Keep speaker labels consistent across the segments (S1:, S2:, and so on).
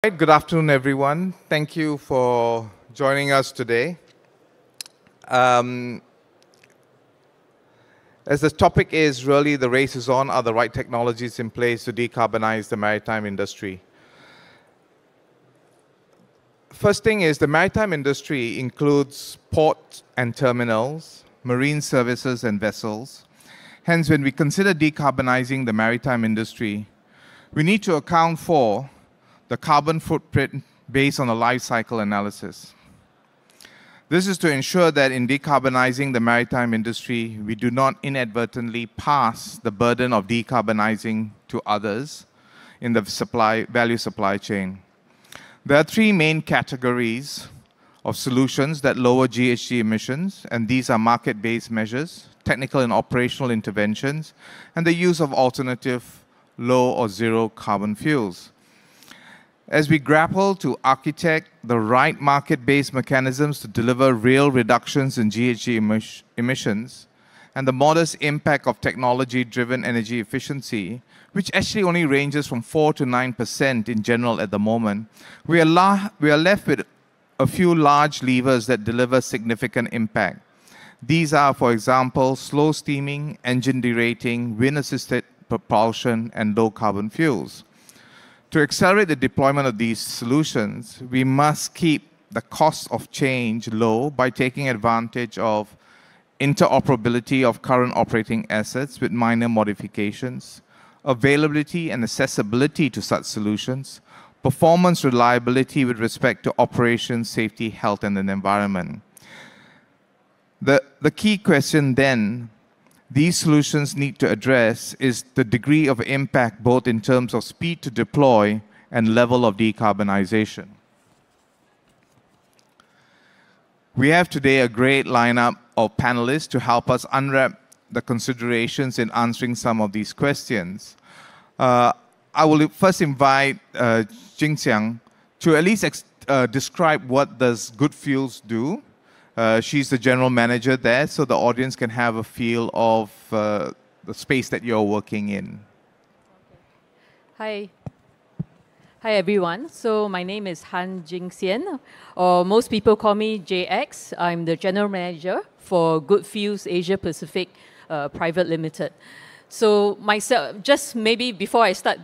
S1: Right, good afternoon, everyone. Thank you for joining us today. As the topic is really the race is on, are the right technologies in place to decarbonize the maritime industry? First thing is the maritime industry includes ports and terminals, marine services and vessels. Hence, when we consider decarbonizing the maritime industry, we need to account for the carbon footprint based on a life cycle analysis. This is to ensure that in decarbonizing the maritime industry, we do not inadvertently pass the burden of decarbonizing to others in the value supply chain. There are three main categories of solutions that lower GHG emissions, and these are market-based measures, technical and operational interventions, and the use of alternative low or zero carbon fuels. As we grapple to architect the right market-based mechanisms to deliver real reductions in GHG emissions and the modest impact of technology-driven energy efficiency, which actually only ranges from 4 to 9% in general at the moment, we are left with a few large levers that deliver significant impact. These are, for example, slow steaming, engine derating, wind-assisted propulsion, and low-carbon fuels. To accelerate the deployment of these solutions, we must keep the cost of change low by taking advantage of interoperability of current operating assets with minor modifications, availability and accessibility to such solutions, performance reliability with respect to operations, safety, health, and the environment. The key question then these solutions need to address is the degree of impact both in terms of speed to deploy and level of decarbonization. We have today a great lineup of panelists to help us unwrap the considerations in answering some of these questions. I will first invite Jing Xiang to at least describe what does Good Fuels do. She's the general manager there, so the audience can have a feel of the space that you're working in.
S2: Hi. Hi, everyone. So my name is Han Jing Xian, or most people call me JX. I'm the general manager for Good Fuels Asia Pacific Private Limited. So myself, just maybe before I start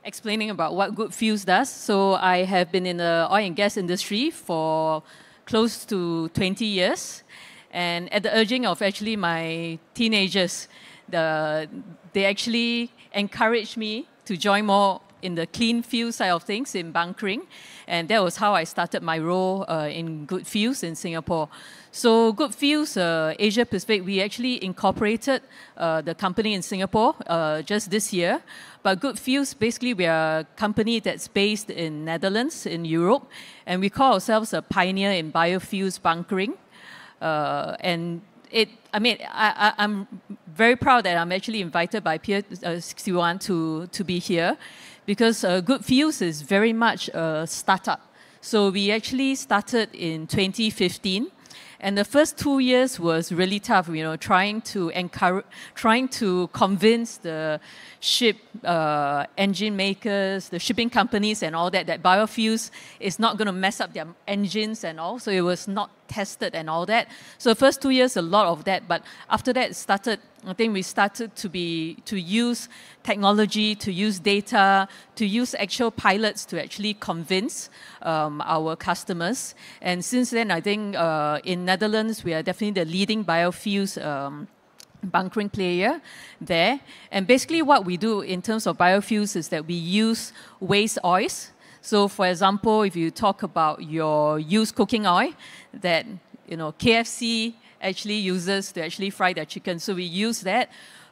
S2: explaining about what Good Fuels does, so I have been in the oil and gas industry for close to 20 years. And at the urging of actually my teenagers, they actually encouraged me to join more in the clean fuel side of things in bunkering. And that was how I started my role in Good Fuels in Singapore. So Good Fuels Asia Pacific, we actually incorporated the company in Singapore just this year. But Good Fuels, basically, we are a company that's based in Netherlands, in Europe, and we call ourselves a pioneer in biofuels bunkering. I'm very proud that I'm actually invited by Pier 61 to be here, because Good Fuels is very much a startup. So we actually started in 2015. And the first 2 years was really tough, trying to convince the ship engine makers, the shipping companies and all that biofuels is not going to mess up their engines and all. So it was not tested and all that. So the first 2 years, a lot of that. But after that, we started to use technology, to use data, to use actual pilots to actually convince our customers. And since then, I think in Netherlands, we are definitely the leading biofuels bunkering player there. And basically what we do in terms of biofuels is that we use waste oils. So for example, if you talk about your used cooking oil that KFC actually uses to actually fry their chicken. So we use that,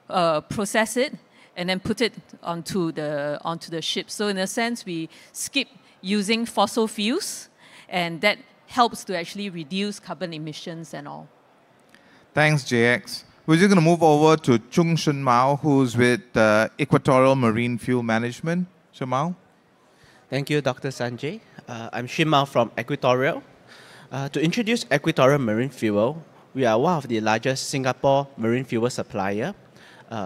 S2: process it, and then put it onto the ship. So in a sense, we skip using fossil fuels, and that helps to actually reduce carbon emissions and all.
S1: Thanks, JX. We're just going to move over to Chung Shun Mao, who's with Equatorial Marine Fuel Management. Shun Mao.
S3: Thank you, Dr. Sanjay. I'm Shun Mao from Equatorial. To introduce Equatorial Marine Fuel, we are one of the largest Singapore marine fuel supplier.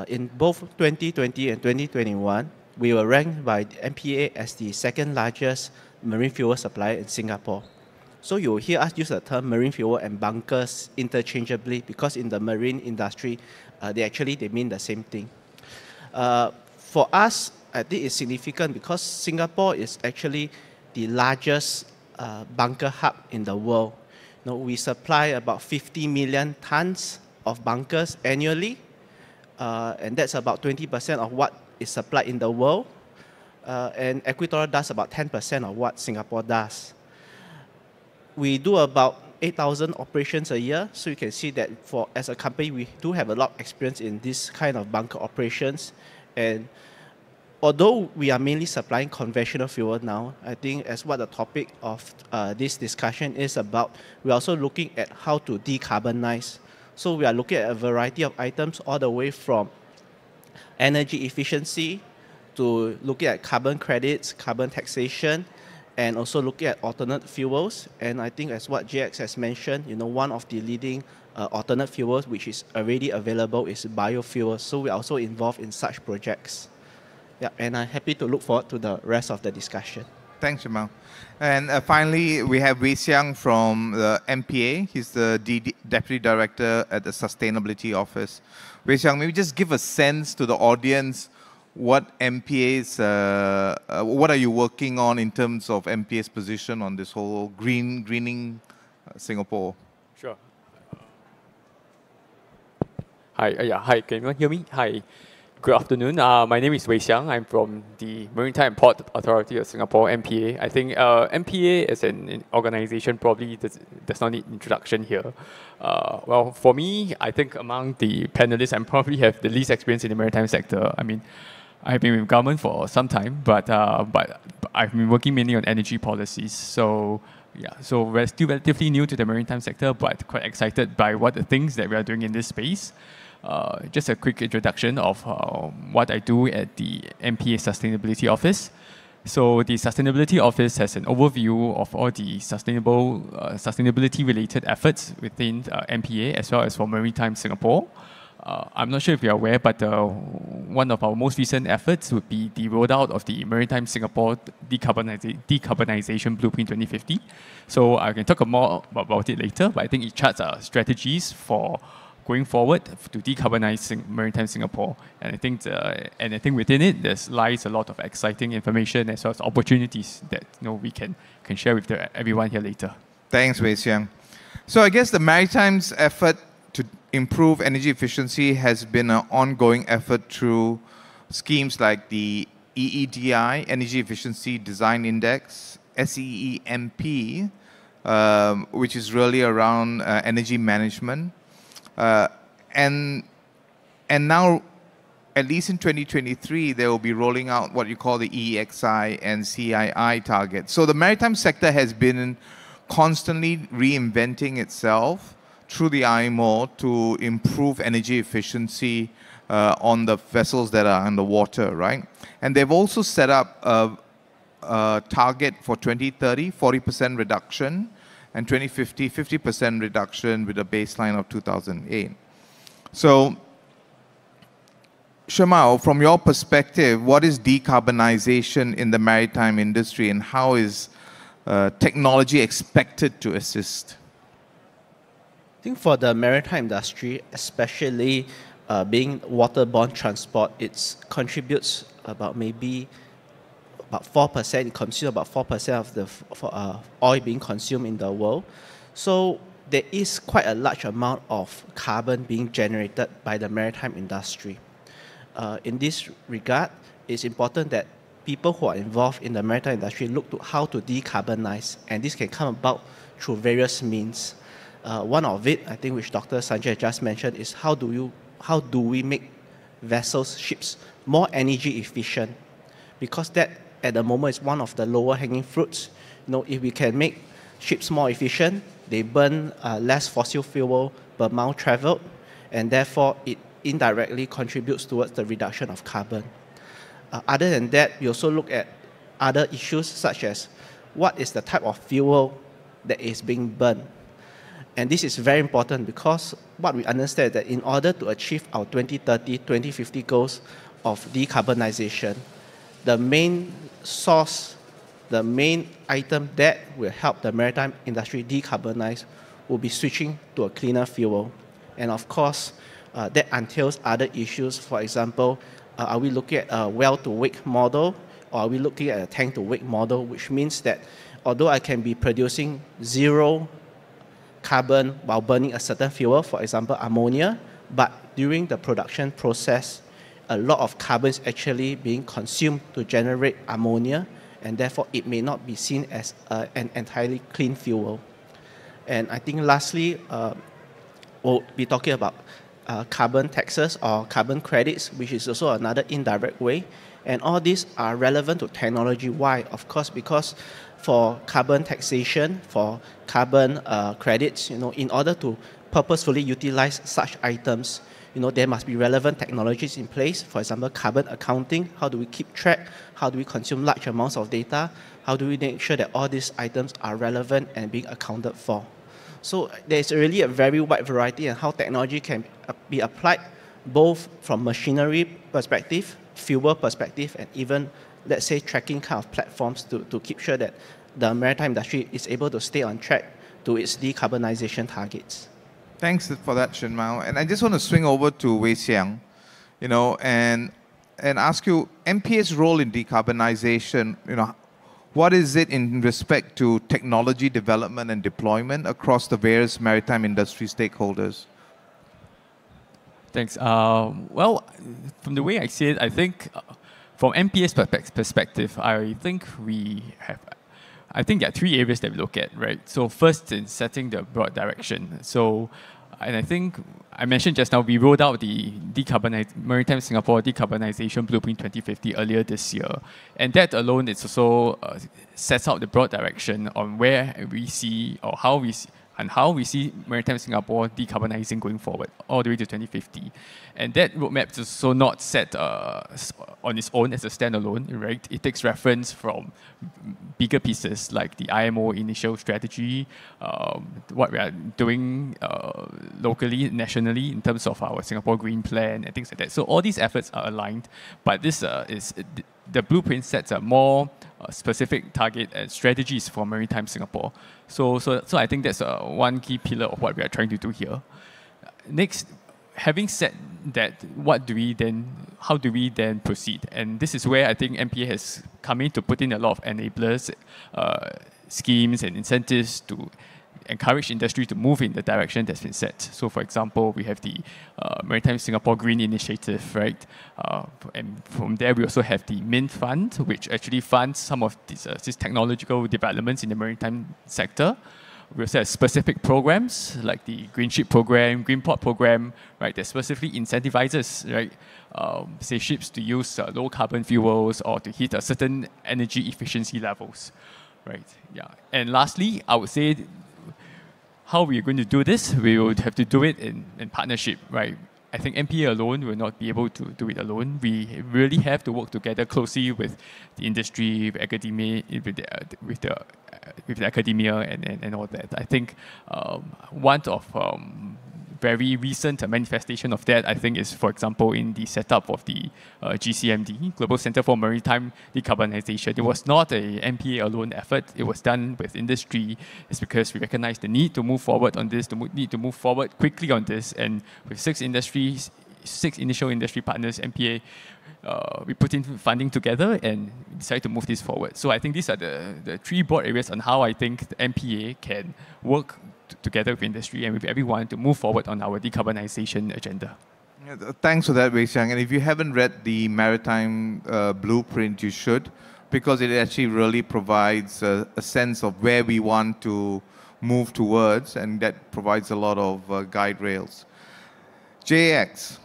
S3: In both 2020 and 2021, we were ranked by the MPA as the second largest marine fuel supplier in Singapore. So you will hear us use the term marine fuel and bunkers interchangeably because in the marine industry, they mean the same thing. For us, I think it's significant because Singapore is actually the largest bunker hub in the world. You know, we supply about 50 million tons of bunkers annually, and that's about 20% of what is supplied in the world. And Equatorial does about 10% of what Singapore does. We do about 8,000 operations a year, so you can see that as a company, we do have a lot of experience in this kind of bunker operations. And although we are mainly supplying conventional fuel now, I think as what the topic of this discussion is about, we're also looking at how to decarbonize. So we are looking at a variety of items all the way from energy efficiency to looking at carbon credits, carbon taxation, and also looking at alternate fuels. And I think as what JX has mentioned, you know, one of the leading alternate fuels which is already available is biofuels. So we're also involved in such projects. Yeah, and I'm happy to look forward to the rest of the discussion.
S1: Thanks, Jamal. And finally, we have Wei Xiang from the MPA. He's the Deputy Director at the Sustainability Office. Wei Xiang, maybe just give a sense to the audience what MPA's, what are you working on in terms of MPA's position on this whole greening Singapore?
S4: Sure. Hi, hi, can anyone hear me? Hi, good afternoon. My name is Wei Xiang. I'm from the Maritime Port Authority of Singapore, MPA. I think MPA as an organization probably does not need introduction here. Well, for me, I think among the panelists, I probably have the least experience in the maritime sector. I mean, I've been with government for some time, but I've been working mainly on energy policies. So yeah, so we're still relatively new to the maritime sector, but quite excited by what the things that we are doing in this space. Just a quick introduction of what I do at the MPA Sustainability Office. So the Sustainability Office has an overview of all the sustainability-related efforts within MPA as well as for Maritime Singapore. I'm not sure if you're aware, but one of our most recent efforts would be the rollout of the Maritime Singapore Decarbonization Blueprint 2050. So I can talk more about it later, but I think it charts strategies for going forward to decarbonizing Maritime Singapore. And I think within it, there lies a lot of exciting information as well as opportunities that we can share with everyone here later.
S1: Thanks, Wei Xiang. So I guess the Maritime's effort to improve energy efficiency has been an ongoing effort through schemes like the EEDI, Energy Efficiency Design Index, SEEMP, which is really around energy management. And now, at least in 2023, they will be rolling out what you call the EEXI and CII targets. So the maritime sector has been constantly reinventing itself through the IMO to improve energy efficiency on the vessels that are on the water, right? And they've also set up a target for 2030, 40% reduction, and 2050, 50% reduction with a baseline of 2008. So, Shamal, from your perspective, what is decarbonization in the maritime industry and how is technology expected to assist?
S3: I think for the maritime industry, especially being waterborne transport, it contributes about 4%. It consumes about 4% of the oil being consumed in the world. So there is quite a large amount of carbon being generated by the maritime industry. In this regard, it's important that people who are involved in the maritime industry look to how to decarbonize, and this can come about through various means. One of it, I think, which Dr. Sanjay just mentioned, is how do we make vessels, ships, more energy efficient? Because that, at the moment, is one of the lower hanging fruits. If we can make ships more efficient, they burn less fossil fuel per mile traveled, and therefore it indirectly contributes towards the reduction of carbon. Other than that, we also look at other issues such as what is the type of fuel that is being burned. And this is very important because what we understand is that in order to achieve our 2030, 2050 goals of decarbonization, the main source, the main item that will help the maritime industry decarbonize will be switching to a cleaner fuel. And of course, that entails other issues. For example, are we looking at a well-to-wake model, or are we looking at a tank-to-wake model, which means that although I can be producing zero carbon while burning a certain fuel, for example, ammonia, but during the production process, a lot of carbon is actually being consumed to generate ammonia, and therefore it may not be seen as an entirely clean fuel. And I think lastly, we'll be talking about carbon taxes or carbon credits, which is also another indirect way. And all these are relevant to technology. Why? Of course, because for carbon taxation, for carbon credits, in order to purposefully utilize such items, there must be relevant technologies in place. For example, carbon accounting. How do we keep track? How do we consume large amounts of data? How do we make sure that all these items are relevant and being accounted for? So there's really a very wide variety in how technology can be applied, both from machinery perspective, fuel perspective, and even, let's say, tracking kind of platforms to keep sure that the maritime industry is able to stay on track to its decarbonization targets.
S1: Thanks for that, Shin Mao. And I just want to swing over to Wei Xiang, and ask you, MPA's role in decarbonization, what is it in respect to technology development and deployment across the various maritime industry stakeholders?
S4: Thanks. Well, from the way I see it, I think from MPA's perspective, I think there are three areas that we look at, right? So first, in setting the broad direction. And I think I mentioned just now, we rolled out the Maritime Singapore Decarbonization Blueprint 2050 earlier this year. And that alone, it's also sets out the broad direction on where we see, or how we see Maritime Singapore decarbonizing going forward, all the way to 2050. And that roadmap is also not set on its own as a standalone, right? It takes reference from bigger pieces like the IMO initial strategy, what we are doing locally, nationally, in terms of our Singapore Green Plan and things like that. So all these efforts are aligned, but this the blueprint sets a more specific target and strategies for Maritime Singapore. So I think that's one key pillar of what we are trying to do here. Next, having said that, how do we then proceed? And this is where I think MPA has come in to put in a lot of enablers, schemes and incentives to encourage industry to move in the direction that's been set. So for example, we have the Maritime Singapore Green Initiative, right? And from there, we also have the MINT Fund, which actually funds some of these technological developments in the maritime sector. We also have specific programs like the Green Ship Program, Green Port Program, right? That specifically incentivizes, right? Say ships to use low carbon fuels or to hit a certain energy efficiency levels, right? Yeah. And lastly, I would say, how we're going to do this, we would have to do it in partnership, right? I think MPA alone will not be able to do it alone. We really have to work together closely with the industry, with academia, with the academia and all that. I think one of very recent manifestation of that, I think, is, for example, in the setup of the GCMD, Global Center for Maritime Decarbonization. It was not a MPA alone effort. It was done with industry. It's because we recognize the need to move forward on this, the need to move forward quickly on this. And with six initial industry partners, MPA, we put in funding together and decided to move this forward. So I think these are the three broad areas on how I think the MPA can work together with industry and with everyone to move forward on our decarbonization agenda.
S1: Yeah, thanks for that, Wei Xiang. And if you haven't read the Maritime Blueprint, you should, because it actually really provides a sense of where we want to move towards, and that provides a lot of guide rails. JX,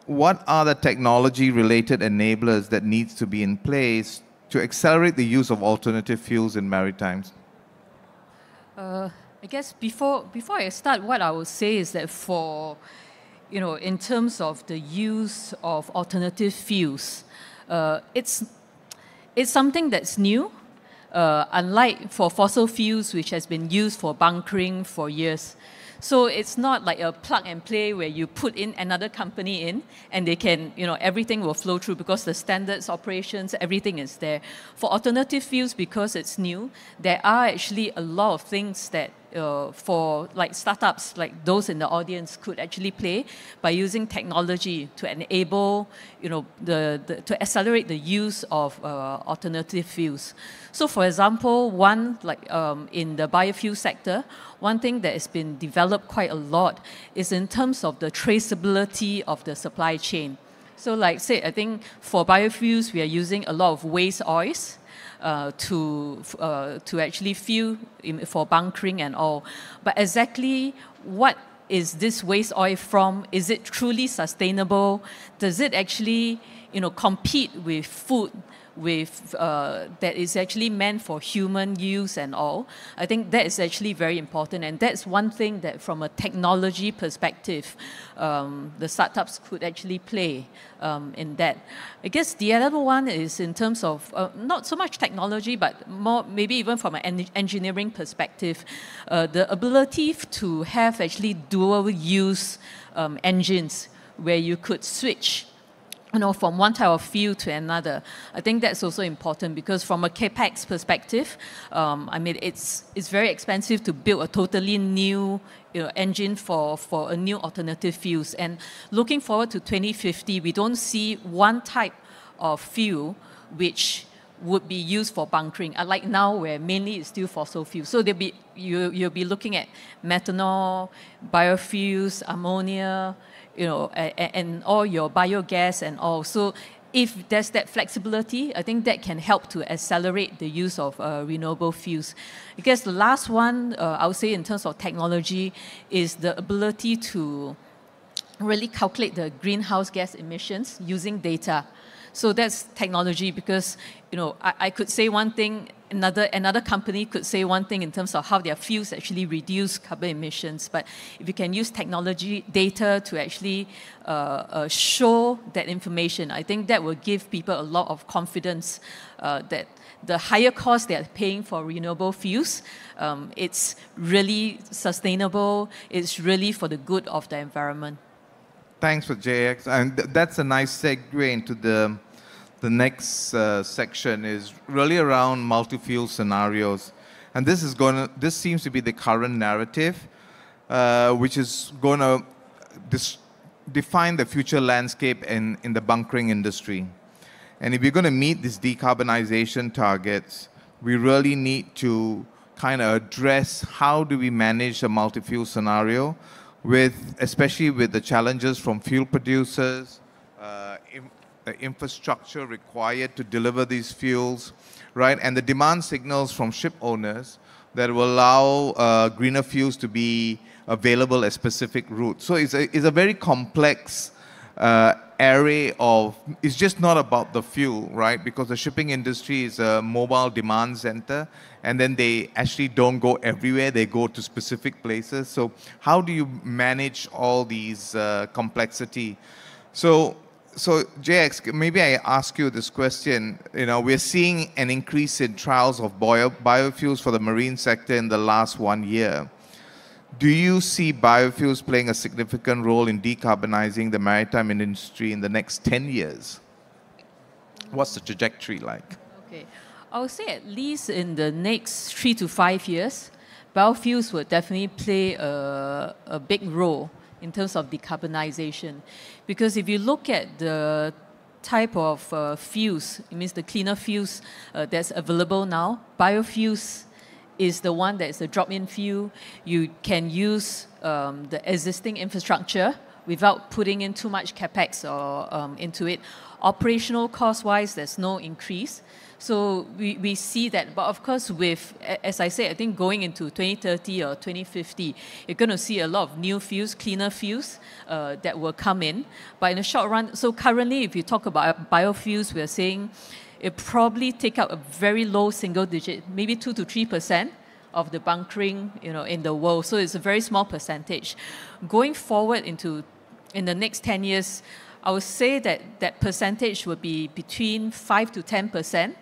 S1: what are the technology-related enablers that needs to be in place to accelerate the use of alternative fuels in maritimes?
S2: I guess before I start, what I would say is that in terms of the use of alternative fuels, it's something that's new, unlike for fossil fuels, which has been used for bunkering for years. So it's not like a plug and play where you put in another company in and they can, everything will flow through because the standards, operations, everything is there. For alternative fuels, because it's new, there are actually a lot of things that for like startups like those in the audience could actually play by using technology to enable, to accelerate the use of alternative fuels. So for example, one like in the biofuel sector, one thing that has been developed quite a lot is in terms of the traceability of the supply chain. So like say, I think for biofuels, we are using a lot of waste oils to actually fuel for bunkering and all. But exactly what is this waste oil from? Is it truly sustainable? Does it actually, compete with food that is actually meant for human use and all? I think that is actually very important, and that's one thing that from a technology perspective, the startups could actually play in that. I guess the other one is in terms of not so much technology, but more maybe even from an engineering perspective, the ability to have actually dual use engines where you could switch from one type of fuel to another. I think that's also important because from a capex perspective, it's very expensive to build a totally new engine for a new alternative fuels. And looking forward to 2050, we don't see one type of fuel which would be used for bunkering, unlike now where mainly it's still fossil fuels. So you'll be looking at methanol, biofuels, ammonia, and all your biogas and all. So if there's that flexibility, I think that can help to accelerate the use of renewable fuels. I guess the last one, I would say in terms of technology, is the ability to really calculate the greenhouse gas emissions using data. So that's technology because, I could say one thing, another company could say one thing in terms of how their fuels actually reduce carbon emissions. But if you can use technology data to actually show that information, I think that will give people a lot of confidence that the higher cost they are paying for renewable fuels, it's really sustainable, it's really for the good of the environment.
S1: Thanks for JX, and that's a nice segue into the next section is really around multi-fuel scenarios, and this seems to be the current narrative, which is going to define the future landscape in the bunkering industry. And if we're going to meet these decarbonization targets, we really need to kind of address how do we manage a multi-fuel scenario, especially with the challenges from fuel producers, the infrastructure required to deliver these fuels, right? And the demand signals from ship owners that will allow greener fuels to be available at specific routes. So it's a very complex array of, it's just not about the fuel, right? Because the shipping industry is a mobile demand center, and then they actually don't go everywhere, they go to specific places. So how do you manage all these complexity? So JX, maybe I ask you this question. We're seeing an increase in trials of biofuels for the marine sector in the last 1 year. Do you see biofuels playing a significant role in decarbonizing the maritime industry in the next 10 years? What's the trajectory like?
S2: Okay, I would say at least in the next 3 to 5 years, biofuels will definitely play a big role in terms of decarbonization. Because if you look at the type of fuels, it means the cleaner fuels that's available now, biofuels is the one that is a drop-in fuel. You can use the existing infrastructure without putting in too much capex or into it. Operational cost-wise, there's no increase. So we see that. But of course, with, as I said, I think going into 2030 or 2050, you're going to see a lot of new fuels, cleaner fuels that will come in. But in the short run, so currently, if you talk about biofuels, we're saying it probably take up a very low single digit, maybe 2 to 3% of the bunkering, in the world. So it's a very small percentage. Going forward in the next 10 years, I would say that percentage would be between 5 to 10%.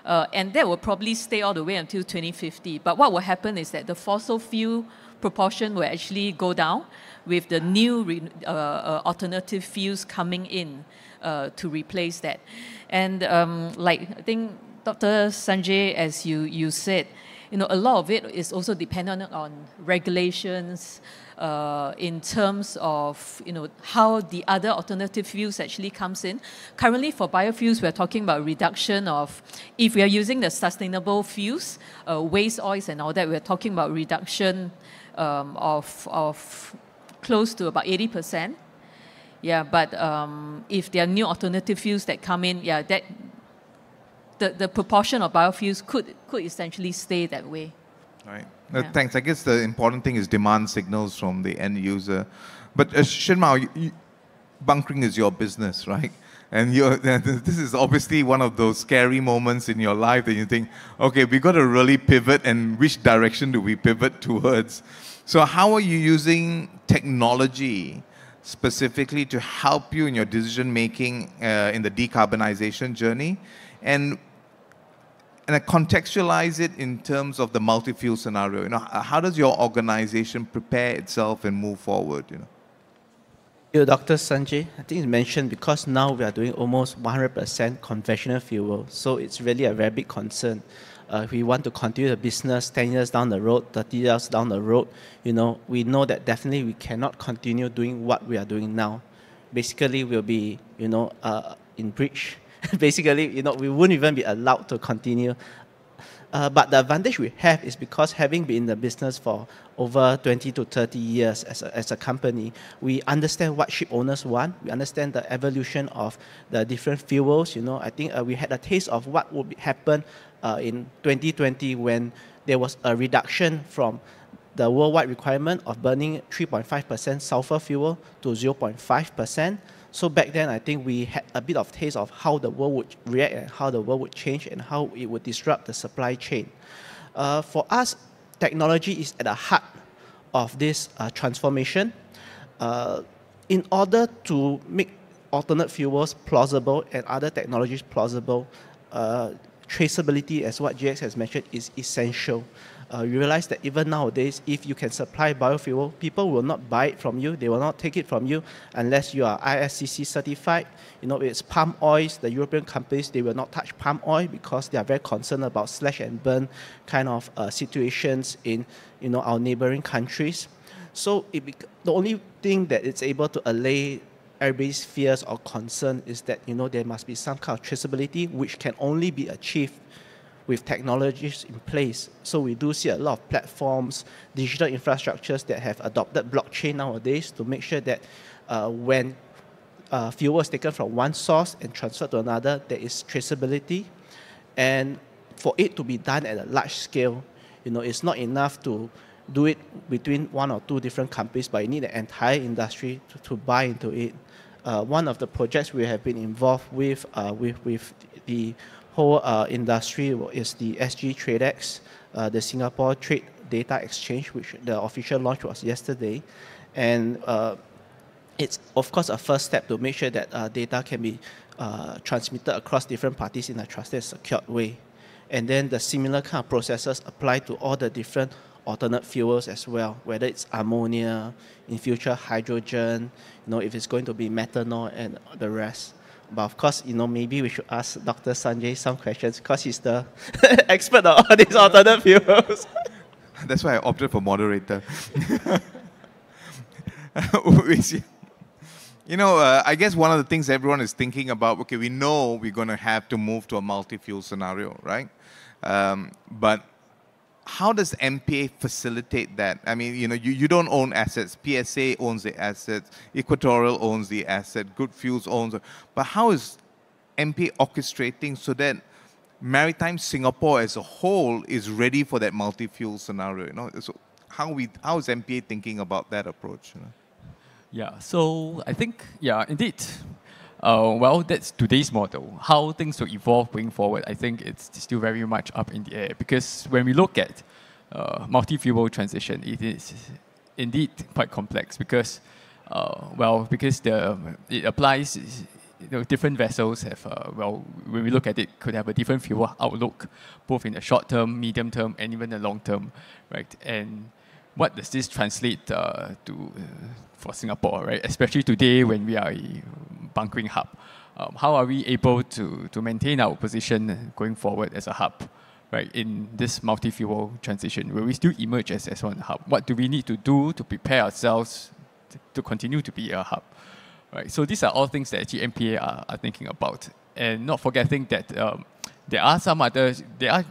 S2: And that will probably stay all the way until 2050. But what will happen is that the fossil fuel proportion will actually go down with the new alternative fuels coming in to replace that. And like I think Dr. Sanjay, as you said, a lot of it is also dependent on regulations in terms of how the other alternative fuels actually comes in. Currently for biofuels, we're talking about reduction of, if we are using the sustainable fuels, waste oils and all that, we're talking about reduction of close to about 80%. Yeah, but if there are new alternative fuels that come in, yeah, that the proportion of biofuels could essentially stay that way.
S1: Right.
S2: Yeah.
S1: Thanks. I guess the important thing is demand signals from the end user. But Shin Mao, bunkering is your business, right? And this is obviously one of those scary moments in your life that you think, okay, we got to really pivot, and which direction do we pivot towards? So how are you using technology specifically to help you in your decision making in the decarbonization journey? And contextualize it in terms of the multi-fuel scenario. How does your organization prepare itself and move forward?
S3: Dr. Sanjay, I think you mentioned because now we are doing almost 100% conventional fuel, so it's really a very big concern. If we want to continue the business 10 years down the road, 30 years down the road, we know that definitely we cannot continue doing what we are doing now. Basically, we'll be, in breach. Basically, we wouldn't even be allowed to continue. But the advantage we have is because having been in the business for over 20 to 30 years as a company, we understand what ship owners want. We understand the evolution of the different fuels. I think we had a taste of what would happen in 2020 when there was a reduction from the worldwide requirement of burning 3.5% sulfur fuel to 0.5%. So back then, I think we had a bit of taste of how the world would react and how the world would change and how it would disrupt the supply chain. For us, technology is at the heart of this transformation. In order to make alternate fuels plausible and other technologies plausible, traceability, as what GX has mentioned, is essential. You realize that even nowadays, if you can supply biofuel, people will not buy it from you. They will not take it from you unless you are ISCC certified. It's palm oils. The European companies, they will not touch palm oil because they are very concerned about slash and burn kind of situations in our neighboring countries. So the only thing that it's able to allay everybody's fears or concern is that there must be some kind of traceability which can only be achieved with technologies in place. So we do see a lot of platforms, digital infrastructures that have adopted blockchain nowadays to make sure that when fuel is taken from one source and transferred to another, there is traceability. And for it to be done at a large scale, it's not enough to do it between one or two different companies, but you need the entire industry to buy into it. One of the projects we have been involved with the whole industry is the SG TradeX, the Singapore Trade Data Exchange, which the official launch was yesterday. And it's, of course, a first step to make sure that data can be transmitted across different parties in a trusted, secured way. And then the similar kind of processes apply to all the different alternate fuels as well, whether it's ammonia, in future hydrogen, if it's going to be methanol and the rest. But of course, maybe we should ask Dr. Sanjay some questions because he's the expert on all these alternate fuels.
S1: That's why I opted for moderator. I guess one of the things everyone is thinking about, okay, we know we're going to have to move to a multi-fuel scenario, right? But how does MPA facilitate that? I mean, you don't own assets. PSA owns the assets. Equatorial owns the asset. Good Fuels owns it. But how is MPA orchestrating so that Maritime Singapore as a whole is ready for that multi-fuel scenario? So how is MPA thinking about that approach?
S4: Yeah, so I think, indeed. Well, that's today's model. How things will evolve going forward, I think it's still very much up in the air. Because when we look at multi-fuel transition, it is indeed quite complex. Because, it applies. Different vessels have, when we look at it, could have a different fuel outlook, both in the short term, medium term, and even the long term, right? And what does this translate for Singapore, right? Especially today when we are a bunkering hub. How are we able to maintain our position going forward as a hub, right, in this multi-fuel transition? Will we still emerge as one hub? What do we need to do to prepare ourselves to continue to be a hub? Right, so these are all things that actually MPA are thinking about, and not forgetting that there are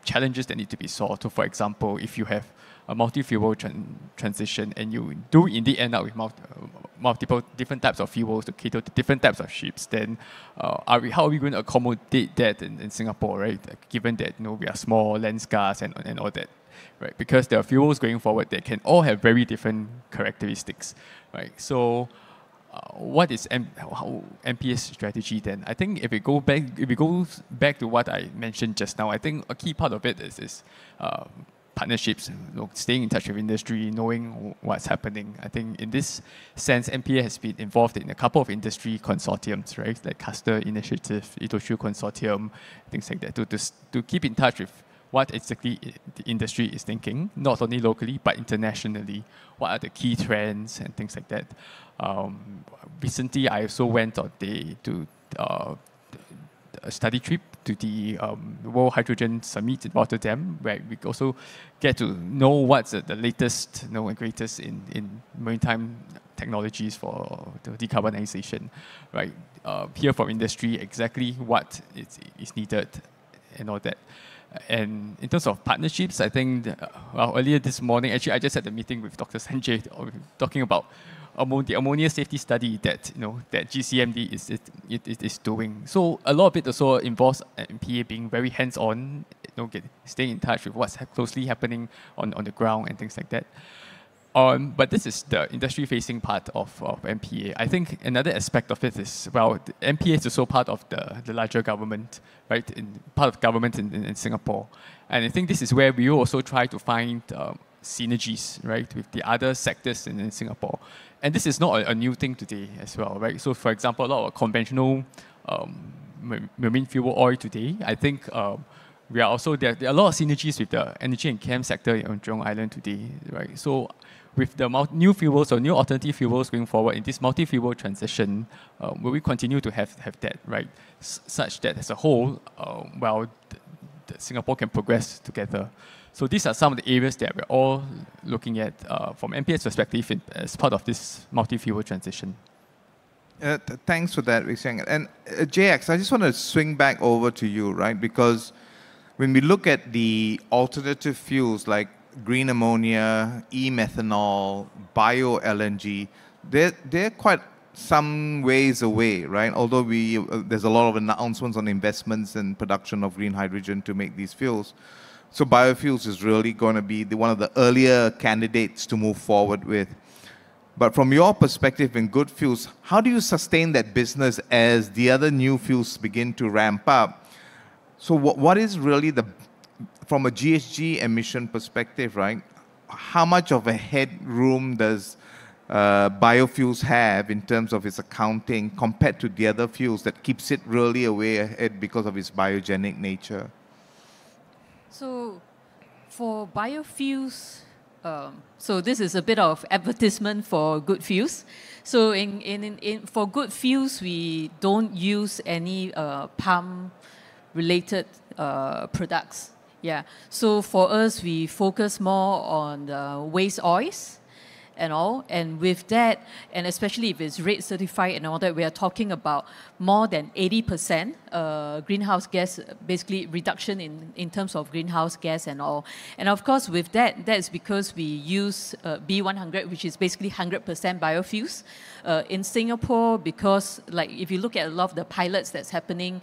S4: challenges that need to be solved. So, for example, if you have a multi-fuel transition and you do indeed end up with multiple different types of fuels to cater to different types of ships, then how are we going to accommodate that in Singapore, right? Given that we are small, land scarce, and all that, right? Because there are fuels going forward that can all have very different characteristics, right? So, what is MPS strategy then? I think if it goes back to what I mentioned just now, I think a key part of it is partnerships, staying in touch with industry, knowing what's happening. I think in this sense, MPA has been involved in a couple of industry consortiums, right? Like Castor Initiative, Itoshu Consortium, things like that, to keep in touch with what exactly the industry is thinking, not only locally, but internationally. What are the key trends and things like that. Recently, I also went on a study trip to the World Hydrogen Summit in Rotterdam, where we also get to know what's the latest and greatest in maritime technologies for the decarbonization, right? Hear from industry exactly what is needed and all that. And in terms of partnerships, I think earlier this morning, actually, I just had a meeting with Dr. Sanjay talking about the ammonia safety study that that GCMD is doing. So a lot of it also involves MPA being very hands-on, staying in touch with what's closely happening on the ground and things like that. But this is the industry-facing part of MPA. I think another aspect of it is, MPA is also part of the larger government, right? Part of government in Singapore. And I think this is where we also try to find synergies, right, with the other sectors in Singapore. And this is not a new thing today as well, right? So, for example, a lot of conventional marine fuel oil today, I think there are a lot of synergies with the energy and chem sector on Jurong Island today, right? So, with the new fuels or new alternative fuels going forward in this multi-fuel transition, will we continue to have that, right? Such that as a whole, Singapore can progress together. So these are some of the areas that we're all looking at from MPS perspective as part of this multi-fuel transition.
S1: Thanks for that, Wei Xiang. And JX, I just want to swing back over to you, right? Because when we look at the alternative fuels like green ammonia, e-methanol, bio-LNG, they're quite some ways away, right? Although there's a lot of announcements on investments and production of green hydrogen to make these fuels. So biofuels is really going to be one of the earlier candidates to move forward with. But from your perspective in good fuels, how do you sustain that business as the other new fuels begin to ramp up? So what is really from a GHG emission perspective, right? How much of a headroom does biofuels have in terms of its accounting compared to the other fuels that keeps it really way ahead because of its biogenic nature?
S2: So for biofuels, so this is a bit of advertisement for good fuels. So for good fuels, we don't use any palm-related products. Yeah. So for us, we focus more on the waste oils and all. And with that, and especially if it's RED certified and all that, we are talking about more than 80% greenhouse gas, basically reduction in terms of greenhouse gas and all. And of course, with that, that's because we use B100, which is basically 100% biofuels. In Singapore, because like if you look at a lot of the pilots that's happening,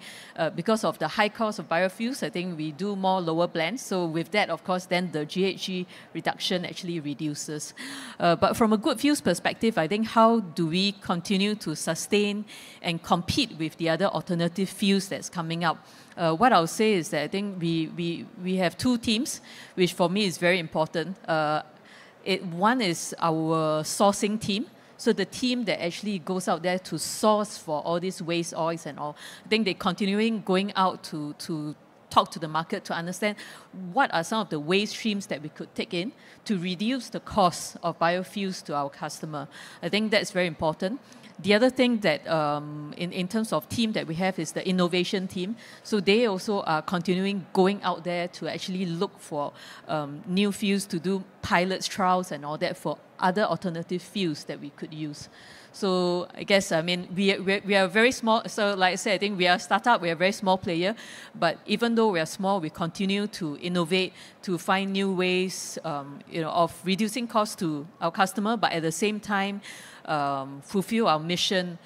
S2: because of the high cost of biofuels, I think we do more lower blends. So with that, of course, then the GHG reduction actually reduces. But from a good fuels perspective, I think how do we continue to sustain and compete with the other alternative fuels that's coming up? What I'll say is that I think we have two teams, which for me is very important. One is our sourcing team. So the team that actually goes out there to source for all these waste oils and all, I think they're continuing going out to talk to the market to understand what are some of the waste streams that we could take in to reduce the cost of biofuels to our customer. I think that's very important. The other thing that in terms of team that we have is the innovation team. So they also are continuing going out there to actually look for new fuels, to do pilots, trials and all that for other alternative fuels that we could use. So I guess, I mean, we are very small. So like I said, I think we are a startup, we are a very small player. But even though we are small, we continue to innovate, to find new ways of reducing costs to our customer, but at the same time, fulfill our mission,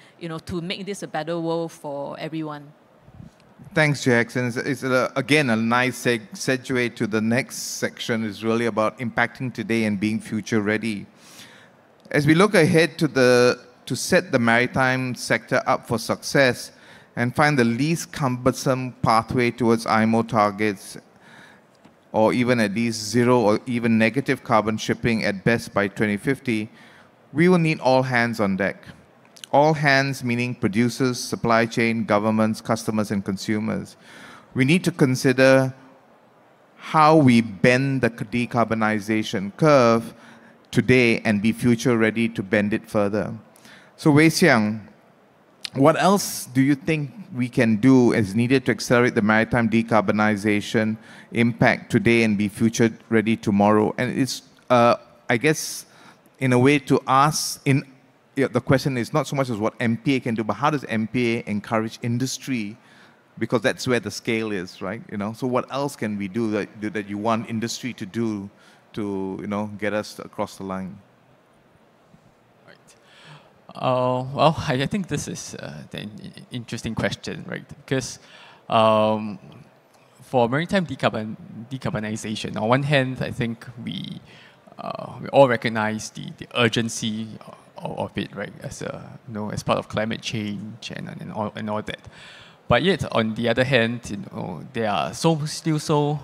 S2: to make this a better world for everyone.
S1: Thanks, Jackson. It's again a nice segue to the next section. Is really about impacting today and being future ready. As we look ahead to set the maritime sector up for success and find the least cumbersome pathway towards IMO targets, or even at least zero or even negative carbon shipping at best by 2050, we will need all hands on deck. All hands meaning producers, supply chain, governments, customers, and consumers. We need to consider how we bend the decarbonization curve today and be future ready to bend it further. So Wei Xiang, what else do you think we can do as needed to accelerate the maritime decarbonization impact today and be future ready tomorrow? And it's, I guess, in a way to ask, the question is not so much as what MPA can do, but how does MPA encourage industry? Because that's where the scale is, right? So what else can we do that you want industry to do to get us across the line?
S4: Well, I think this is an interesting question, right? Because for maritime decarbonization, on one hand, I think we all recognize the urgency of it, right? As as part of climate change and all that. But yet, on the other hand, there are still so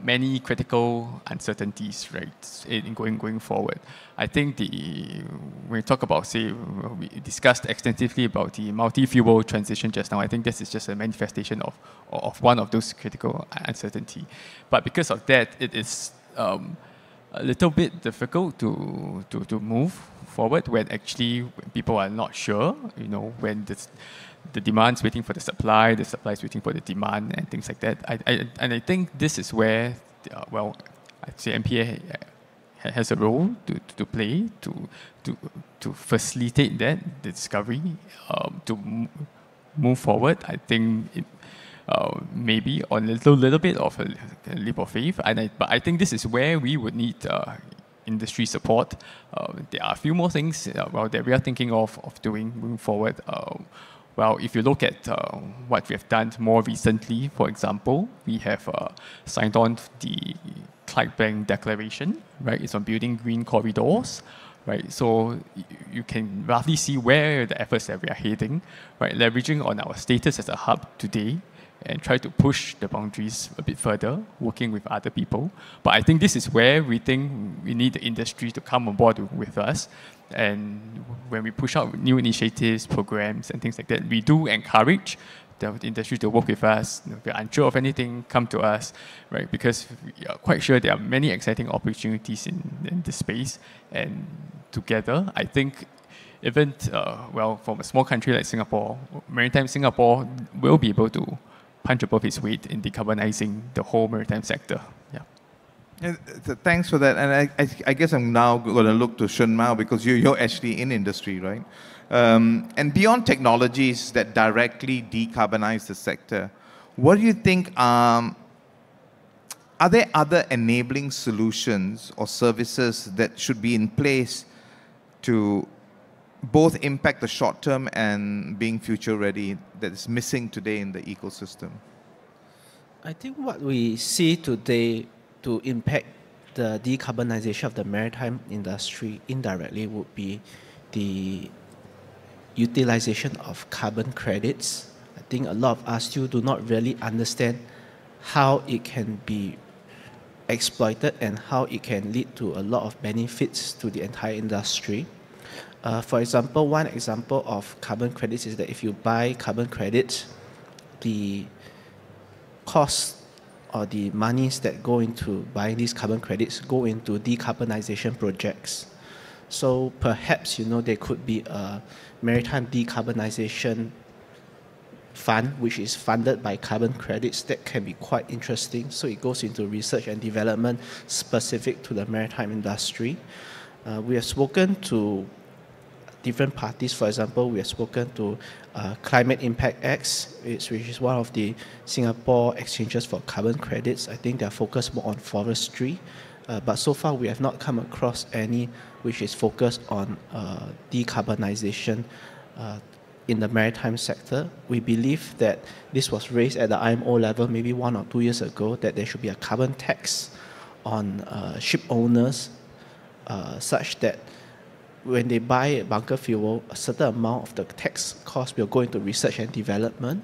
S4: many critical uncertainties, right, in going forward. I think when we talk about, say, we discussed extensively about the multi-fuel transition just now. I think this is just a manifestation of one of those critical uncertainty. But because of that, it is a little bit difficult to move forward when actually people are not sure, when the demand's waiting for the supply is waiting for the demand and things like that. I think this is where, I'd say MPA has a role to play to facilitate that, the discovery, to move forward. I think maybe on a little bit of a leap of faith, but I think this is where we would need industry support. There are a few more things that we are thinking of doing moving forward. Well, if you look at what we have done more recently, for example, we have signed on the Clydebank Declaration, right? It's on building green corridors, right? So you can roughly see where the efforts that we are heading, right? Leveraging on our status as a hub today and try to push the boundaries a bit further, working with other people. But I think this is where we think we need the industry to come on board with us. And when we push out new initiatives, programs, and things like that, we do encourage the industry to work with us. If you're unsure of anything, come to us, right? Because we are quite sure there are many exciting opportunities in this space. And together, I think even, from a small country like Singapore, Maritime Singapore will be able to punch above its weight in decarbonizing the whole maritime sector. Yeah.
S1: Thanks for that. And I guess I'm now going to look to Shun Mao because you're actually in industry, right? And beyond technologies that directly decarbonize the sector, what do you think are there other enabling solutions or services that should be in place to both impact the short term and being future ready that is missing today in the ecosystem?
S3: I think what we see today to impact the decarbonization of the maritime industry indirectly would be the utilization of carbon credits. I think a lot of us still do not really understand how it can be exploited and how it can lead to a lot of benefits to the entire industry. For example, one example of carbon credits is that if you buy carbon credits, the cost or the monies that go into buying these carbon credits go into decarbonization projects. So perhaps, there could be a maritime decarbonization fund which is funded by carbon credits that can be quite interesting. So it goes into research and development specific to the maritime industry. We have spoken to different parties. For example, we have spoken to Climate Impact X, which is one of the Singapore exchanges for carbon credits. I think they are focused more on forestry, but so far we have not come across any which is focused on decarbonization in the maritime sector. We believe that this was raised at the IMO level maybe 1 or 2 years ago, that there should be a carbon tax on ship owners such that when they buy bunker fuel, a certain amount of the tax cost will go into research and development.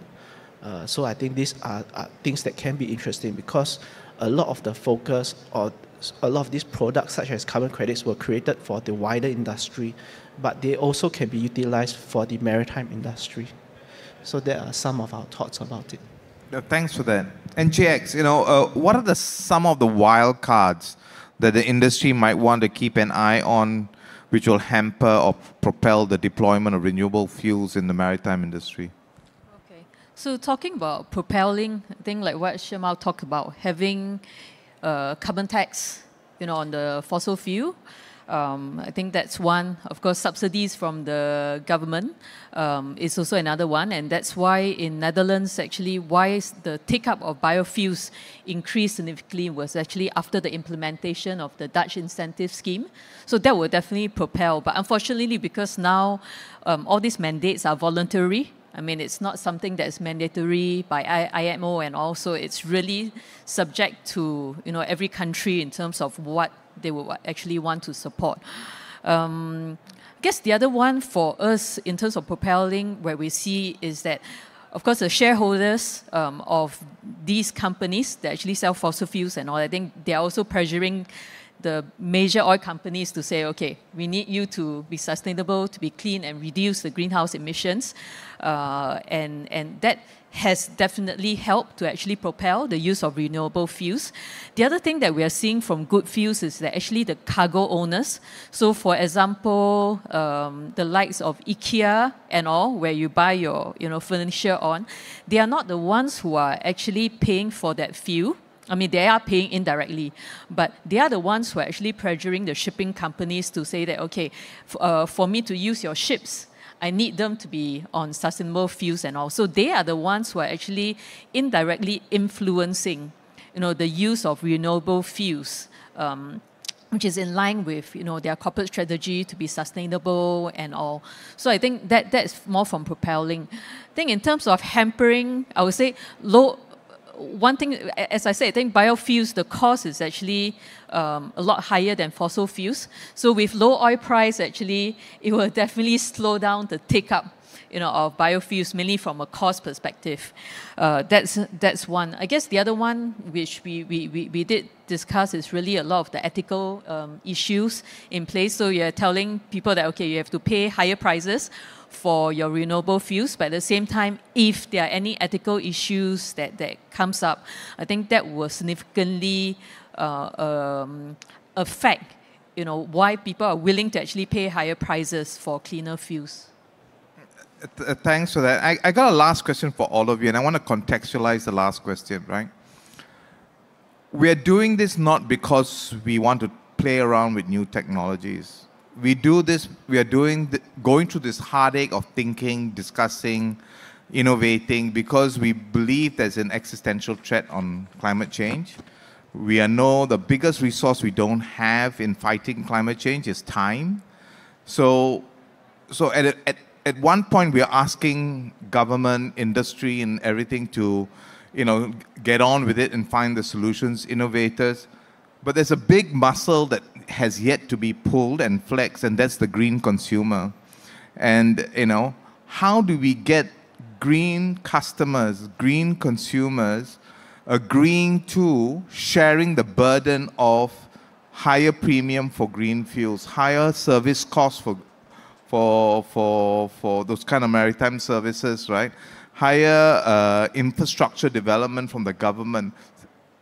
S3: So I think these are things that can be interesting, because a lot of the focus or a lot of these products such as carbon credits were created for the wider industry, but they also can be utilized for the maritime industry. So there are some of our thoughts about it.
S1: Thanks for that. And JX, what are some of the wild cards that the industry might want to keep an eye on, which will hamper or propel the deployment of renewable fuels in the maritime industry?
S2: Okay, so talking about propelling, I think like what Shemal talked about, having carbon tax, on the fossil fuel. I think that's one. Of course, subsidies from the government is also another one, and that's why in Netherlands, actually, why the take-up of biofuels increased significantly was actually after the implementation of the Dutch incentive scheme. So that will definitely propel. But unfortunately, because now all these mandates are voluntary, I mean, it's not something that is mandatory by IMO, and also it's really subject to every country in terms of what they would actually want to support. I guess the other one for us in terms of propelling, where we see is that, of course, the shareholders of these companies that actually sell fossil fuels and all, I think they are also pressuring the major oil companies to say, okay, we need you to be sustainable, to be clean, and reduce the greenhouse emissions. And that has definitely helped to actually propel the use of renewable fuels. The other thing that we are seeing from good fuels is that actually the cargo owners. So for example, the likes of IKEA and all, where you buy your furniture on, they are not the ones who are actually paying for that fuel. I mean, they are paying indirectly, but they are the ones who are actually pressuring the shipping companies to say that, okay, for me to use your ships, I need them to be on sustainable fuels and all. So they are the ones who are actually indirectly influencing, the use of renewable fuels, which is in line with, their corporate strategy to be sustainable and all. So I think that's more from propelling. I think in terms of hampering, I would say one thing, as I said, I think biofuels, the cost is actually a lot higher than fossil fuels. So with low oil price, actually, it will definitely slow down the take-up, of biofuels, mainly from a cost perspective. That's one. I guess the other one, which we did discuss, is really a lot of the ethical issues in place. So you're telling people that, okay, you have to pay higher prices for your renewable fuels, but at the same time, if there are any ethical issues that comes up, I think that will significantly affect, why people are willing to actually pay higher prices for cleaner fuels.
S1: Thanks for that. I got a last question for all of you, and I want to contextualize the last question, right? We are doing this not because we want to play around with new technologies. We do this, we are going through this heartache of thinking, discussing, innovating, because we believe there's an existential threat on climate change. We know the biggest resource we don't have in fighting climate change is time. So at one point, we are asking government, industry, and everything to, get on with it and find the solutions, innovators. But there's a big muscle that has yet to be pulled and flexed, and that's the green consumer. And, how do we get green customers, green consumers agreeing to sharing the burden of higher premium for green fuels, higher service costs for those kind of maritime services, right? higher infrastructure development from the government.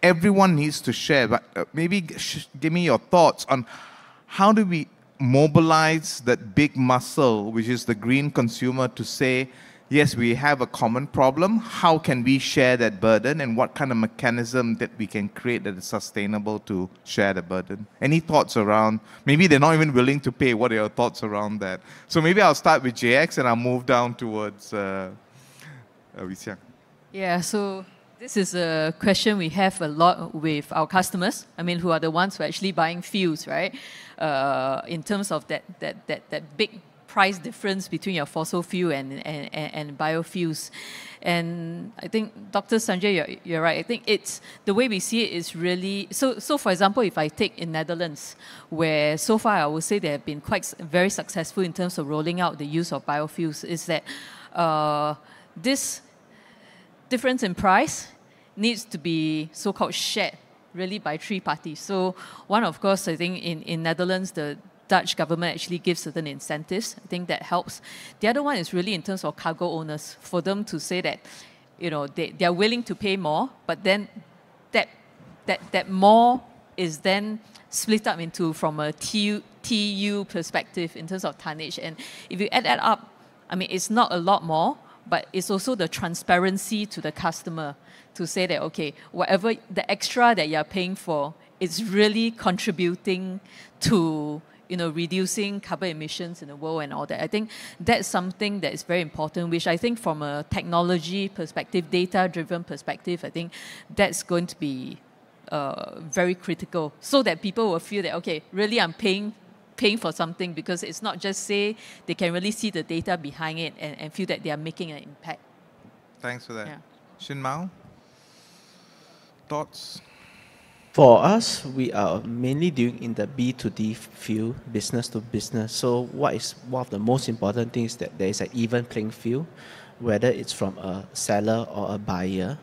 S1: Everyone needs to share, but maybe give me your thoughts on how do we mobilize that big muscle, which is the green consumer, to say, yes, we have a common problem. How can we share that burden, and what kind of mechanism that we can create that is sustainable to share the burden? Any thoughts around, maybe they're not even willing to pay. What are your thoughts around that? So maybe I'll start with JX and I'll move down towards Wee Siang.
S2: Yeah, so this is a question we have a lot with our customers, I mean, who are the ones who are actually buying fuels, right? In terms of that big price difference between your fossil fuel and biofuels. And I think, Dr. Sanjay, you're right. I think it's, the way we see it is really, so for example, if I take in Netherlands, where so far I would say they have been very successful in terms of rolling out the use of biofuels, is that this difference in price needs to be so-called shared really by three parties. So one, of course, I think in Netherlands, the Dutch government actually gives certain incentives. I think that helps. The other one is really in terms of cargo owners, for them to say that, you know, they are willing to pay more, but then that more is then split up into from a TU perspective in terms of tonnage. And if you add that up, I mean, it's not a lot more, but it's also the transparency to the customer to say that, okay, whatever the extra that you're paying for, it's really contributing to, you know, reducing carbon emissions in the world and all that. I think that's something that is very important, which I think from a technology perspective, data-driven perspective, I think that's going to be very critical, so that people will feel that, okay, really I'm paying for something, because it's not just say, they can really see the data behind it and feel that they are making an impact.
S1: Thanks for that.
S2: Yeah.
S1: Shin Mao, thoughts?
S3: For us, we are mainly doing in the B2D field, business to business. So what is one of the most important things, that there is an even playing field, whether it's from a seller or a buyer.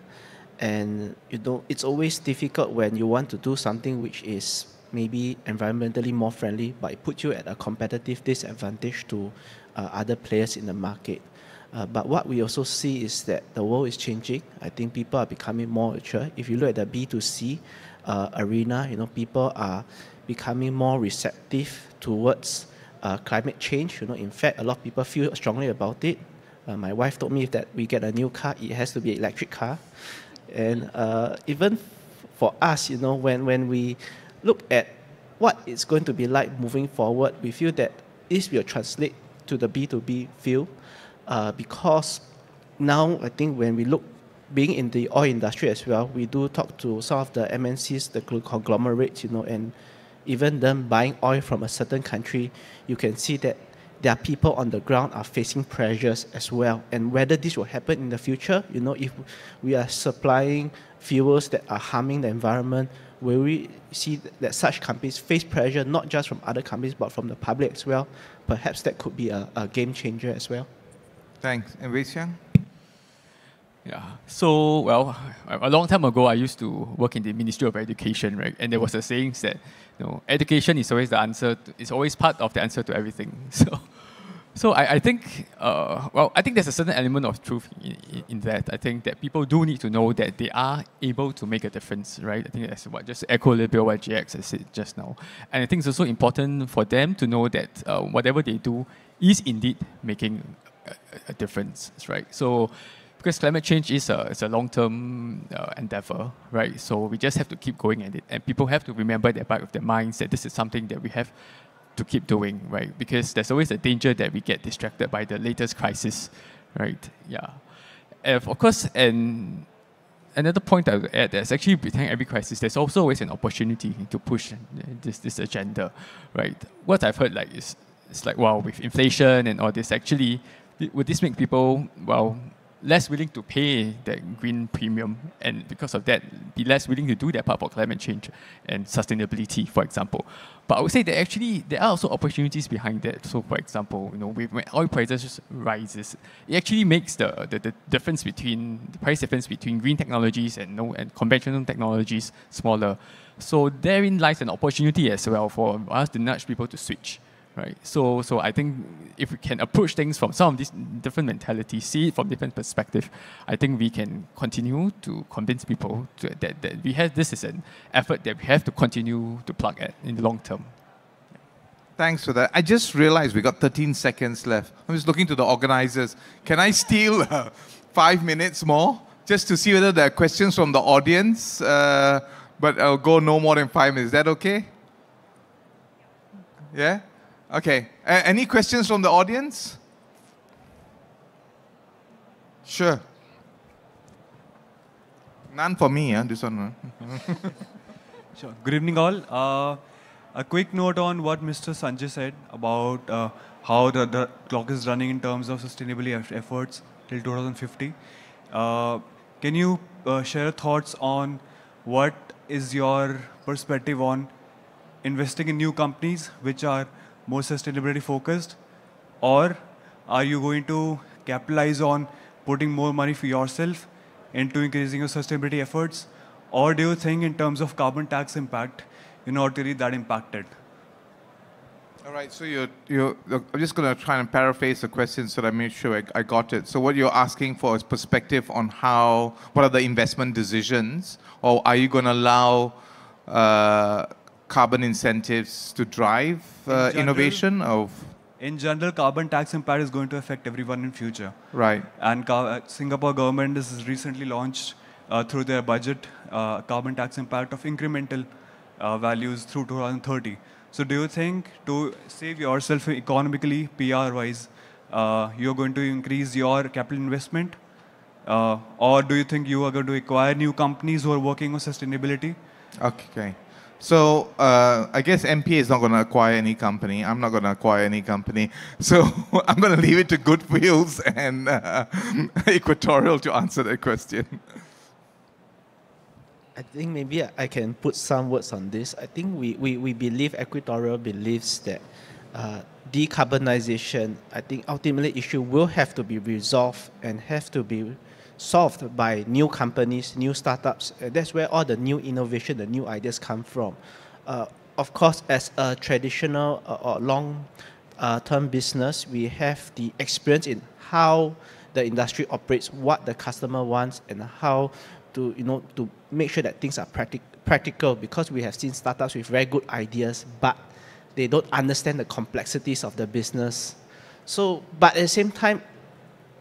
S3: And you know, it's always difficult when you want to do something which is maybe environmentally more friendly, but it puts you at a competitive disadvantage to other players in the market. But what we also see is that the world is changing. I think people are becoming more mature. If you look at the B2C arena, you know, people are becoming more receptive towards climate change. You know, in fact, a lot of people feel strongly about it. My wife told me that we get a new car, it has to be an electric car. And even for us, you know, when we look at what it's going to be like moving forward, we feel that this will translate to the B2B field, because now I think when we look, being in the oil industry as well, we do talk to some of the MNCs, the conglomerates, you know, and even them buying oil from a certain country, you can see that their people on the ground are facing pressures as well. And whether this will happen in the future, you know, if we are supplying fuels that are harming the environment, will we see that such companies face pressure not just from other companies but from the public as well? Perhaps that could be a game changer as well.
S1: Thanks. And Wee Siang?
S4: Yeah. So, well, a long time ago, I used to work in the Ministry of Education, right? And there was a saying that, you know, education is always the answer. It's always part of the answer to everything. So I think, well, I think there's a certain element of truth in that. I think that people do need to know that they are able to make a difference, right? I think that's what, just echo a little bit what JX has said just now. And I think it's also important for them to know that whatever they do is indeed making a difference, right? So, because climate change is a long-term endeavor, right? So we just have to keep going at it. And people have to remember at the back of their minds that this is something that we have to keep doing, right? Because there's always a danger that we get distracted by the latest crisis, right? Yeah. And of course, and another point I would add, there's actually behind every crisis, there's also always an opportunity to push this agenda, right? What I've heard is like, wow, with inflation and all this, actually, would this make people, well, less willing to pay that green premium, and because of that, be less willing to do their part for climate change and sustainability, for example. But I would say that actually there are also opportunities behind that. So, for example, you know, when oil prices rises, it actually makes the difference between the price difference between green technologies and conventional technologies smaller. So therein lies an opportunity as well for us to nudge people to switch, right? So I think if we can approach things from some of these different mentalities, see it from different perspective, I think we can continue to convince people that we have this is an effort that we have to continue to plug at in the long term.
S1: Thanks for that. I just realized we got 13 seconds left. I'm just looking to the organizers. Can I steal 5 minutes more just to see whether there are questions from the audience? But I'll go no more than 5 minutes. Is that okay? Yeah? Okay. Any questions from the audience? Sure. None for me, this one.
S5: Sure. Good evening, all. A quick note on what Mr. Sanjay said about how the clock is running in terms of sustainability efforts till 2050. Can you share thoughts on what is your perspective on investing in new companies which are more sustainability focused? Or are you going to capitalize on putting more money for yourself into increasing your sustainability efforts? Or do you think in terms of carbon tax impact, you're not really that impacted?
S1: All right, so I'm just going to try and paraphrase the question so that I make sure I got it. So what you're asking for is perspective on what are the investment decisions, or are you going to allow carbon incentives to drive innovation?
S5: In general, carbon tax impact is going to affect everyone in future.
S1: Right.
S5: And Singapore government has recently launched through their budget carbon tax impact of incremental values through 2030. So do you think to save yourself economically, PR-wise, you're going to increase your capital investment? Or do you think you are going to acquire new companies who are working on sustainability?
S1: Okay. So I guess MPA is not going to acquire any company. I'm not going to acquire any company. So I'm going to leave it to Goodfields and Equatorial to answer that question.
S3: I think maybe I can put some words on this. I think we believe, Equatorial believes that decarbonization, I think ultimately issue will have to be resolved and have to be solved by new companies, new startups. That's where all the new innovation, the new ideas come from. Of course, as a traditional or long-term business, we have the experience in how the industry operates, what the customer wants, and how to make sure that things are practical, because we have seen startups with very good ideas, but they don't understand the complexities of the business. So, but at the same time,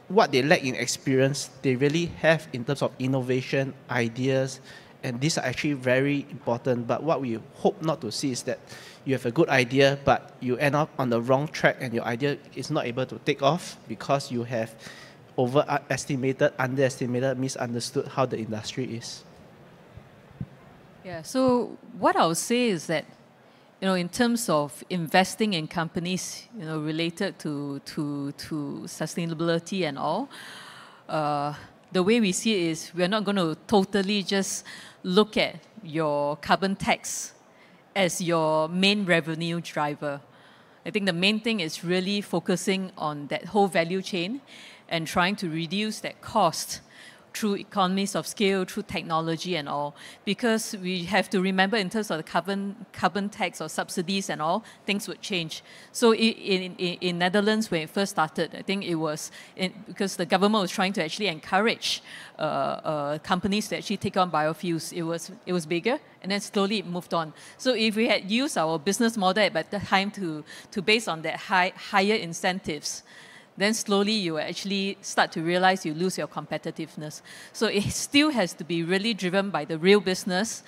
S3: what they lack in experience, they really have in terms of innovation, ideas, and these are actually very important. But what we hope not to see is that you have a good idea, but you end up on the wrong track and your idea is not able to take off because you have overestimated, underestimated, misunderstood how the industry is.
S2: Yeah, so what I would say is that, in terms of investing in companies, related to sustainability and all, the way we see it is we're not going to totally just look at your carbon tax as your main revenue driver. I think the main thing is really focusing on that whole value chain and trying to reduce that cost through economies of scale, through technology and all. Because we have to remember in terms of the carbon tax or subsidies and all, things would change. So in Netherlands, when it first started, I think it was because the government was trying to actually encourage companies to actually take on biofuels. It was bigger, and then slowly it moved on. So if we had used our business model at that time to base on that higher incentives, then slowly you actually start to realize you lose your competitiveness. So it still has to be really driven by the real business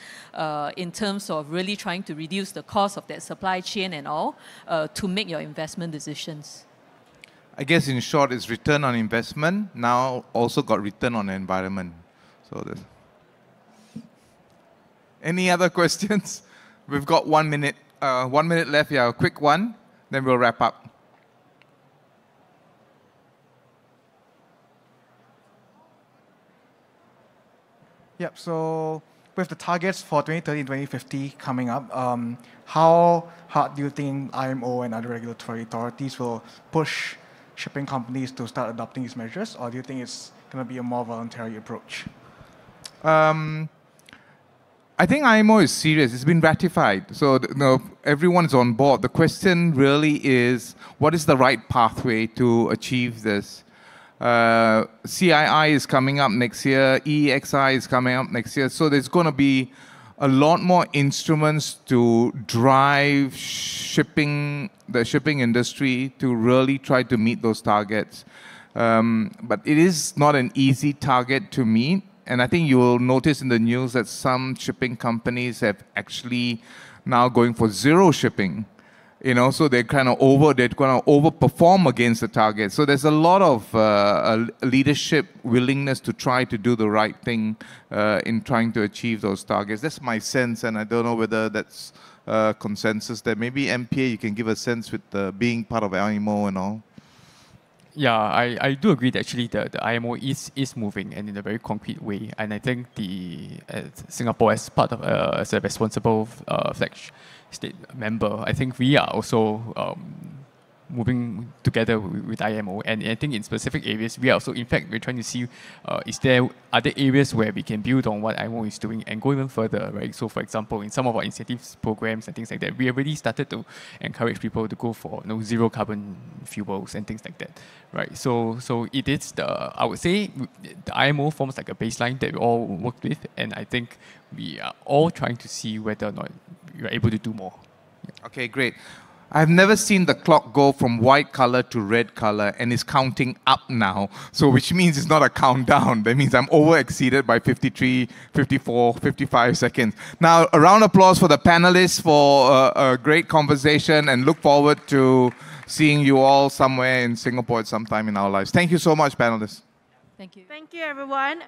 S2: in terms of really trying to reduce the cost of that supply chain and all to make your investment decisions.
S1: I guess in short, it's return on investment. Now also got return on the environment. So any other questions? We've got 1 minute. 1 minute left. Yeah, a quick one. Then we'll wrap up.
S6: Yep, so with the targets for 2030 and 2050 coming up, how hard do you think IMO and other regulatory authorities will push shipping companies to start adopting these measures, or do you think it's going to be a more voluntary approach?
S1: I I think IMO is serious. It's been ratified. So everyone's on board. The question really is, what is the right pathway to achieve this? CII is coming up next year. EEXI is coming up next year. So there's going to be a lot more instruments to drive the shipping industry to really try to meet those targets. But it is not an easy target to meet. And I think you will notice in the news that some shipping companies have actually now going for zero shipping. So they're going to overperform against the target. So there's a lot of leadership willingness to try to do the right thing in trying to achieve those targets. That's my sense, and I don't know whether that's consensus there. Maybe MPA, you can give a sense with being part of IMO and all.
S4: Yeah, I do agree that actually the IMO is moving and in a very concrete way. And I think Singapore as part of as a responsible flag state member, I think we are also moving together with IMO, and I think in specific areas we are also, in fact, we're trying to see is there other areas where we can build on what IMO is doing and go even further, right? So for example, in some of our incentives programs and things like that, we already started to encourage people to go for zero carbon fuels and things like that, right? So it is I would say the IMO forms like a baseline that we all work with, and I think we are all trying to see whether or not we are able to do more. Yeah.
S1: Okay, great. I've never seen the clock go from white color to red color, and it's counting up now. So which means it's not a countdown. That means I'm over-exceeded by 53, 54, 55 seconds. Now, a round of applause for the panelists for a great conversation, and look forward to seeing you all somewhere in Singapore at some time in our lives. Thank you so much, panelists.
S2: Thank you.
S7: Thank you, everyone.